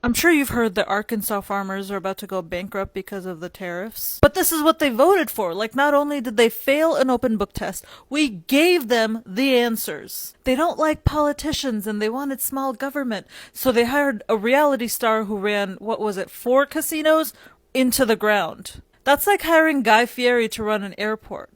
I'm sure you've heard that Arkansas farmers are about to go bankrupt because of the tariffs. But this is what they voted for. Like, not only did they fail an open book test, we gave them the answers. They don't like politicians and they wanted small government. So they hired a reality star who ran, what was it, 4 casinos into the ground. That's like hiring Guy Fieri to run an airport.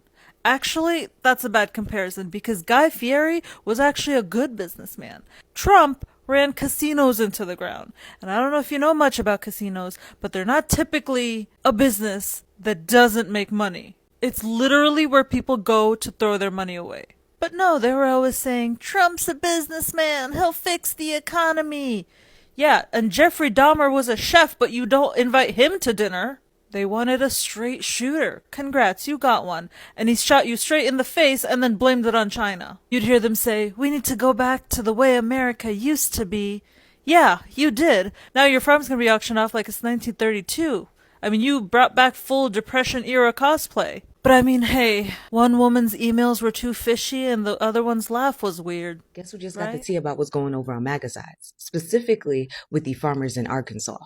Actually, that's a bad comparison because Guy Fieri was actually a good businessman. Trump ran casinos into the ground. And I don't know if you know much about casinos, but they're not typically a business that doesn't make money. It's literally where people go to throw their money away. But no, they were always saying, Trump's a businessman, he'll fix the economy. Yeah, and Jeffrey Dahmer was a chef, but you don't invite him to dinner. They wanted a straight shooter. Congrats, you got one. And he shot you straight in the face and then blamed it on China. You'd hear them say, we need to go back to the way America used to be. Yeah, you did. Now your farm's gonna be auctioned off like it's 1932. I mean, you brought back full Depression-era cosplay. But I mean, hey, one woman's emails were too fishy and the other one's laugh was weird. Guess who just got the tea about what's going over on MAGA sides, specifically with the farmers in Arkansas.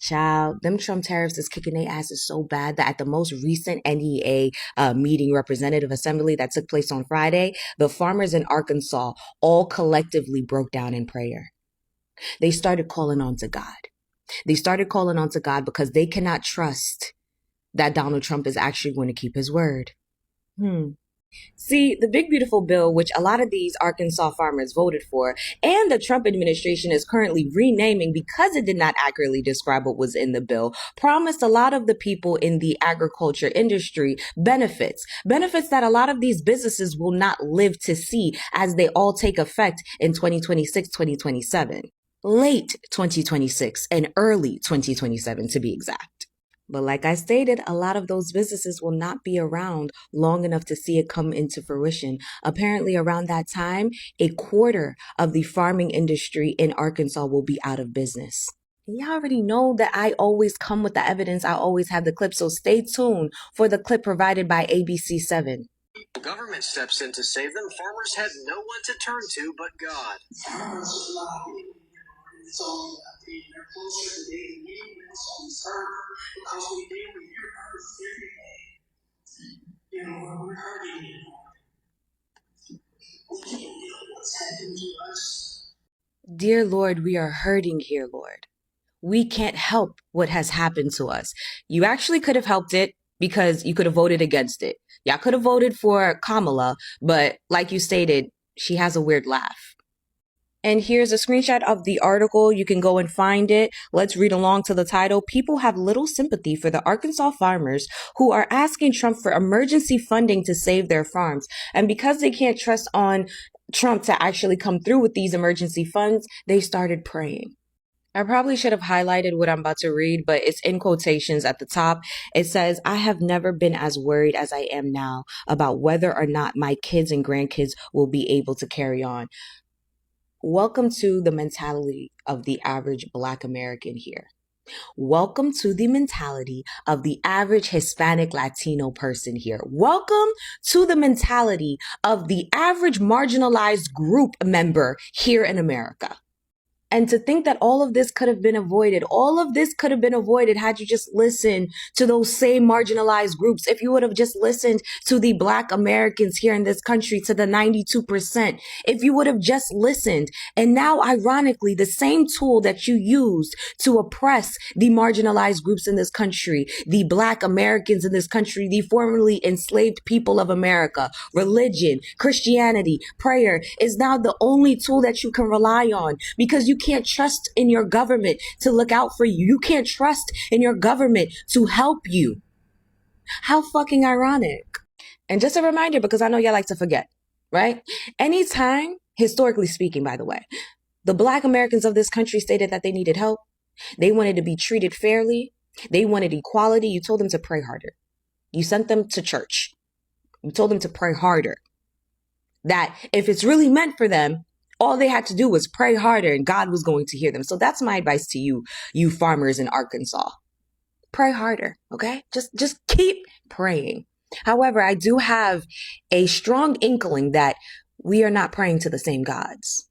Child, them Trump tariffs is kicking their asses so bad that at the most recent NEA meeting, representative assembly that took place on Friday, the farmers in Arkansas all collectively broke down in prayer. They started calling on to God. They started calling on to God because they cannot trust that Donald Trump is actually going to keep his word. See, the big beautiful bill, which a lot of these Arkansas farmers voted for, and the Trump administration is currently renaming because it did not accurately describe what was in the bill, promised a lot of the people in the agriculture industry benefits that a lot of these businesses will not live to see as they all take effect in 2026, 2027. Late 2026 and early 2027 to be exact. But like I stated, a lot of those businesses will not be around long enough to see it come into fruition. Apparently around that time, a quarter of the farming industry in Arkansas will be out of business. And y'all already know that I always come with the evidence. I always have the clip. So stay tuned for the clip provided by ABC7. The government steps in to save them. Farmers had no one to turn to but God. It's all they're closer to daily meetings on the server because we daily hear earth every day. You know, we're hurting anymore. We can't deal with what's happening to us. Dear Lord, we are hurting here, Lord. We can't help what has happened to us. You actually could have helped it because you could have voted against it. Y'all could have voted for Kamala, but like you stated, she has a weird laugh. And here's a screenshot of the article. You can go and find it. Let's read along to the title. People have little sympathy for the Arkansas farmers who are asking Trump for emergency funding to save their farms. And because they can't trust on Trump to actually come through with these emergency funds, they started praying. I probably should have highlighted what I'm about to read, but it's in quotations at the top. It says, I have never been as worried as I am now about whether or not my kids and grandkids will be able to carry on. Welcome to the mentality of the average Black American here. Welcome to the mentality of the average Hispanic Latino person here. Welcome to the mentality of the average marginalized group member here in America. And to think that all of this could have been avoided, had you just listened to those same marginalized groups, if you would have just listened to the Black Americans here in this country, to the 92%, if you would have just listened. And now, ironically, the same tool that you used to oppress the marginalized groups in this country, the Black Americans in this country, the formerly enslaved people of America, religion, Christianity, prayer, is now the only tool that you can rely on because you can't trust in your government to look out for you. You can't trust in your government to help you. How fucking ironic. And just a reminder, because I know y'all like to forget, right? Anytime, historically speaking, by the way, the Black Americans of this country stated that they needed help, they wanted to be treated fairly, they wanted equality, you told them to pray harder. You sent them to church. You told them to pray harder. That if it's really meant for them, all they had to do was pray harder and God was going to hear them. So that's my advice to you, you farmers in Arkansas. Pray harder, okay? Just keep praying. However, I do have a strong inkling that we are not praying to the same gods.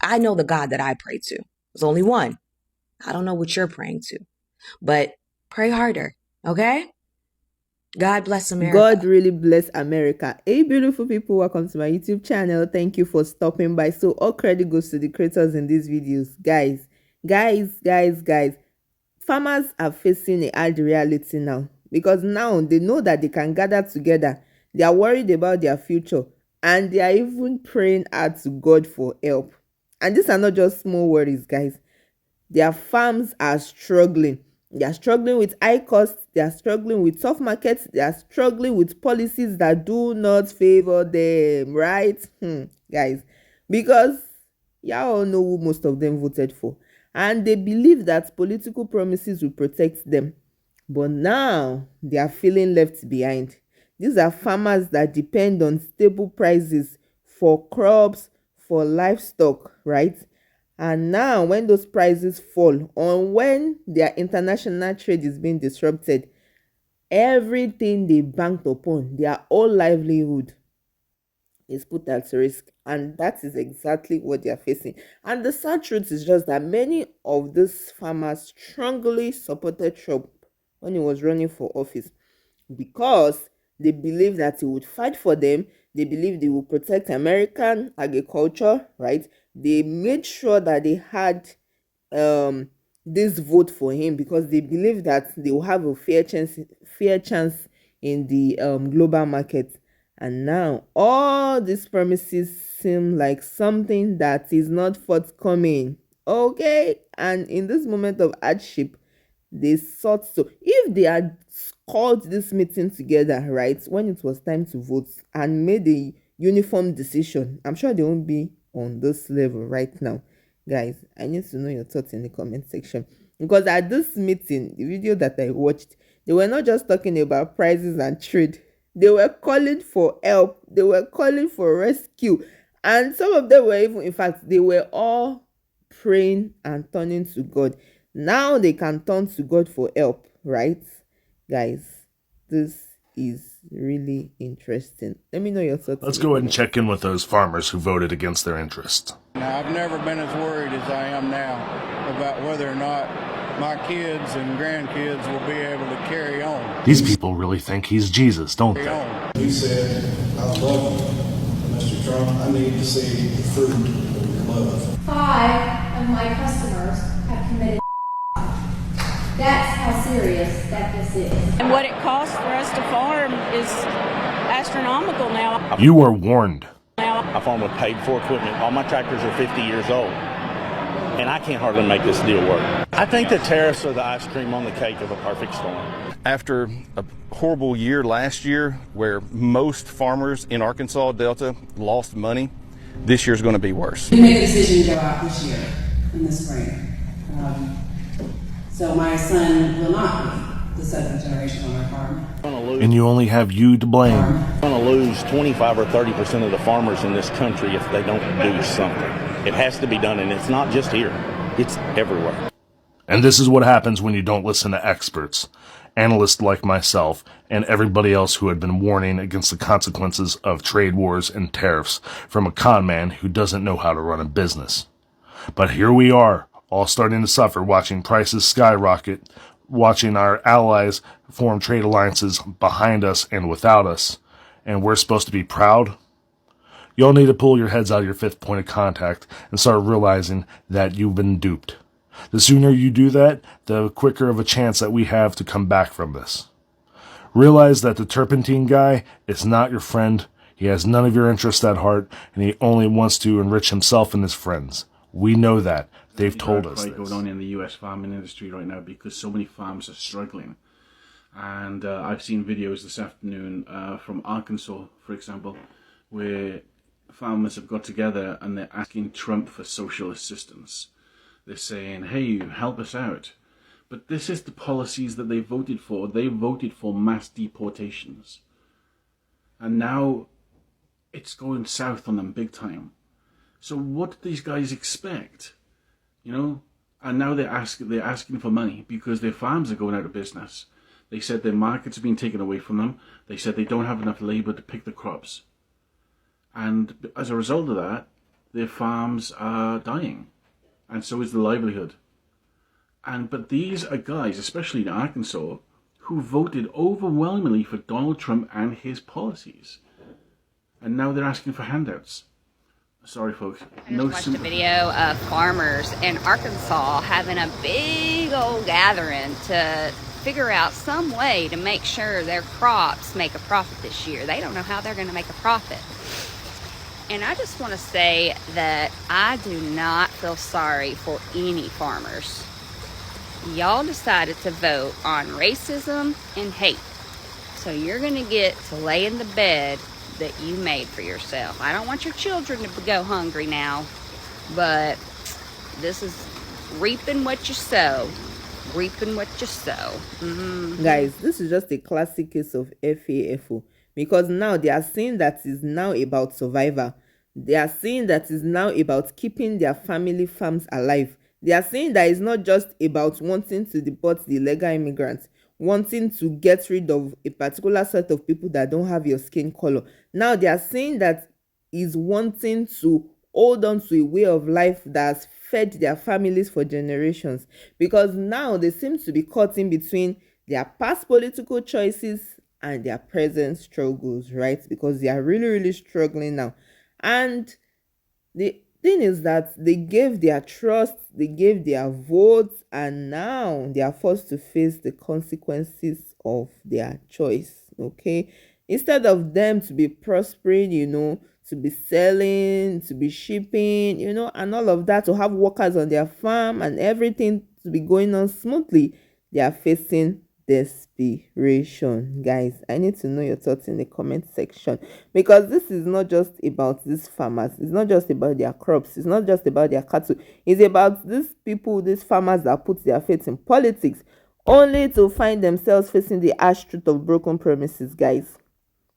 I know the God that I pray to. There's only one. I don't know what you're praying to, but pray harder, okay? God bless America. God really bless America. Hey, beautiful people, welcome to my YouTube channel. Thank you for stopping by. So all credit goes to the creators in these videos. Guys, farmers are facing a hard reality now, because now they know that they can gather together. They are worried about their future, and they are even praying hard to God for help. And these are not just small worries, guys. Their farms are struggling. They are struggling with high costs. They are struggling with tough markets. They are struggling with policies that do not favor them, right? Guys, because y'all all know who most of them voted for. And they believe that political promises will protect them. But now they are feeling left behind. These are farmers that depend on stable prices for crops, for livestock, right? And now when those prices fall, or when their international trade is being disrupted, everything they banked upon, their whole livelihood, is put at risk. And that is exactly what they are facing. And the sad truth is just that many of these farmers strongly supported Trump when he was running for office, because they believe that he would fight for them. They believe they will protect American agriculture, right? They made sure that they had this vote for him, because they believe that they will have a fair chance in the global market. And now all these promises seem like something that is not forthcoming. Okay, and in this moment of hardship, they sought, so if they had called this meeting together, right, when it was time to vote, and made a uniform decision, I'm sure they won't be on this level right now. Guys, I need to know your thoughts in the comment section, because at this meeting, the video that I watched, they were not just talking about prices and trade. They were calling for help. They were calling for rescue. And some of them were even, in fact, they were all praying and turning to God. Now they can turn to God for help, right? Guys, this is really interesting. Let me know your thoughts. Let's go ahead and check in with those farmers who voted against their interest. Now, I've never been as worried as I am now about whether or not my kids and grandkids will be able to carry on. These people really think he's Jesus, don't they? He said, I love you, Mr. Trump. I need to see the fruit of your love. 5 of my customers have committed. That's how serious that this is. And what it costs for us to farm is astronomical now. You were warned. I farm with paid-for equipment. All my tractors are 50 years old, and I can't hardly make this deal work. I think the tariffs are the ice cream on the cake of a perfect storm. After a horrible year last year where most farmers in Arkansas Delta lost money, this year's going to be worse. We made a decision to go out this year, in the spring. So my son will not be the seventh generation on our farm. And you only have you to blame. We're going to lose 25 or 30% of the farmers in this country if they don't do something. It has to be done, and it's not just here. It's everywhere. And this is what happens when you don't listen to experts, analysts like myself, and everybody else who had been warning against the consequences of trade wars and tariffs from a con man who doesn't know how to run a business. But here we are, all starting to suffer, watching prices skyrocket, watching our allies form trade alliances behind us and without us, and we're supposed to be proud? Y'all need to pull your heads out of your fifth point of contact and start realizing that you've been duped. The sooner you do that, the quicker of a chance that we have to come back from this. Realize that the turpentine guy is not your friend. He has none of your interests at heart, and he only wants to enrich himself and his friends. We know that. They've told us this. Going on in the US farming industry right now because so many farms are struggling. And I've seen videos this afternoon from Arkansas, for example, where farmers have got together and they're asking Trump for social assistance. They're saying, hey, help us out. But this is the policies that they voted for. They voted for mass deportations. And now it's going south on them big time. So what do these guys expect? You know? And now they're asking for money because their farms are going out of business. They said their markets have been taken away from them. They said they don't have enough labor to pick the crops. And as a result of that, their farms are dying. And so is the livelihood. But these are guys, especially in Arkansas, who voted overwhelmingly for Donald Trump and his policies. And now they're asking for handouts. Sorry, folks. I just watched a video of farmers in Arkansas having a big old gathering to figure out some way to make sure their crops make a profit this year. They don't know how they're going to make a profit. And I just want to say that I do not feel sorry for any farmers. Y'all decided to vote on racism and hate. So you're going to get to lay in the bed that you made for yourself. I don't want your children to go hungry now, but this is reaping what you sow. Reaping what you sow. Guys, this is just a classic case of FAFO, because now they are saying that is now about survival. They are saying that is now about keeping their family farms alive. They are saying that it's not just about wanting to deport the illegal immigrants, wanting to get rid of a particular set of people that don't have your skin color. Now they are saying that is wanting to hold on to a way of life that's fed their families for generations, because now they seem to be caught in between their past political choices and their present struggles, right? Because they are really struggling now. And the thing is that they gave their trust, they gave their votes, and now they are forced to face the consequences of their choice. Okay, instead of them to be prospering, to be selling, to be shipping, and all of that, to have workers on their farm and everything to be going on smoothly, they are facing desperation. Guys, I need to know your thoughts in the comment section, because this is not just about these farmers, it's not just about their crops, it's not just about their cattle, it's about these people, these farmers that put their faith in politics only to find themselves facing the harsh truth of broken promises, guys.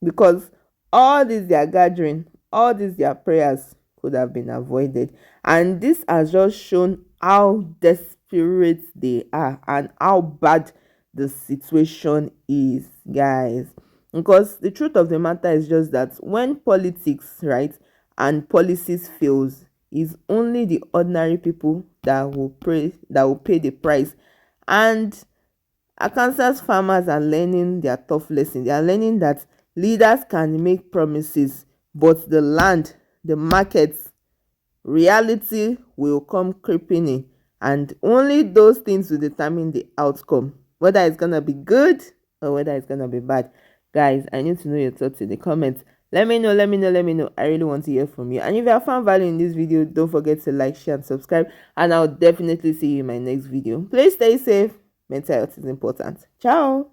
Because all this their gathering, all these their prayers could have been avoided, and this has just shown how desperate they are and how bad the situation is, guys. Because the truth of the matter is just that when politics, right, and policies fails, is only the ordinary people that will pay the price. And Arkansas farmers are learning their tough lesson. They are learning that leaders can make promises, but the land, the markets, reality will come creeping in, and only those things will determine the outcome, whether it's gonna be good or whether it's gonna be bad. Guys, I need to know your thoughts in the comments. Let me know. I really want to hear from you. And if you have found value in this video, don't forget to like, share, and subscribe, and I'll definitely see you in my next video. Please stay safe. Mental health is important. Ciao.